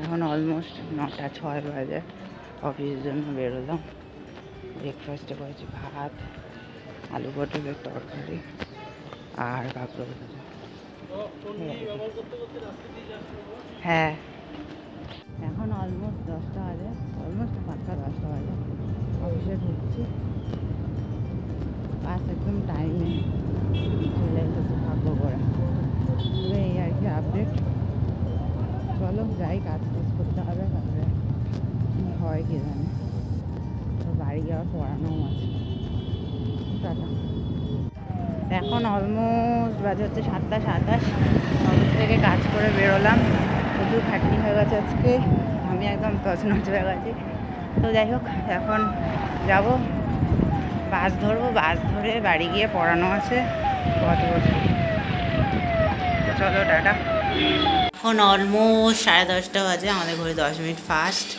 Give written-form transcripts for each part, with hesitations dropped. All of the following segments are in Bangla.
এখন অলমোস্ট 9:06 বাজে। অফিসের জন্য বেরোলাম। ব্রেকফাস্টে করেছি ভাত, আলু পটলের তরকারি আর কাঁকড়োল ভাজা। হ্যাঁ, এখন অলমোস্ট 10টা বাজে, অলমোস্ট 9:10 বাজে। অফিসে ঢুকছি, বাস একদম টাইমে চলে এসেছে ভাগ্য করে। তবে এই আর কি আপডেট। চলো যাই, কাজ টাজ করতে হবে, তারপরে কী হয় কি জানে। তো বাড়ি যাওয়ার পড়ানোও আছে। টাটা। এখন অলমোস্ট বাজে হচ্ছে 7:27। অফিস থেকে কাজ করে বেরোলাম, প্রচুর খাটনি হয়ে গেছে আজকে, আমি একদম তছনছ হয়ে গেছি। তো যাই হোক, এখন যাব, বাস ধরবো, বাস ধরে বাড়ি গিয়ে পড়ানো আছে কত বছর। চলো টাটা। এখন অলমোস্ট 10:30 বাজে, আমাদের ঘরে 10 মিনিট ফাস্ট।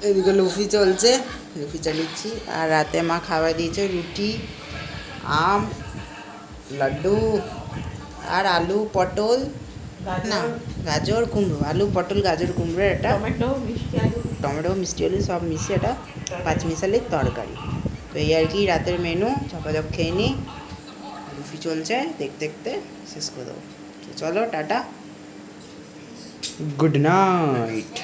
এদিকে লুফি চলছে, লুফি চালিয়েছি। আর রাতে মা খাবার দিয়েছে রুটি, আম, লাড্ডু আর আলু পটল, না গাজর কুমড়ো, আলু পটল গাজর কুমড়োর এটা টমেটো মিষ্টি আলু সব মিশিয়ে এটা পাঁচমিশালির তরকারি। তো এই আর কি রাতের মেনু, চপাচপ খেয়ে নিই। লুফি চলছে, দেখতে দেখতে শেষ করে দেবো। তো চলো টাটা, গুড নাইট।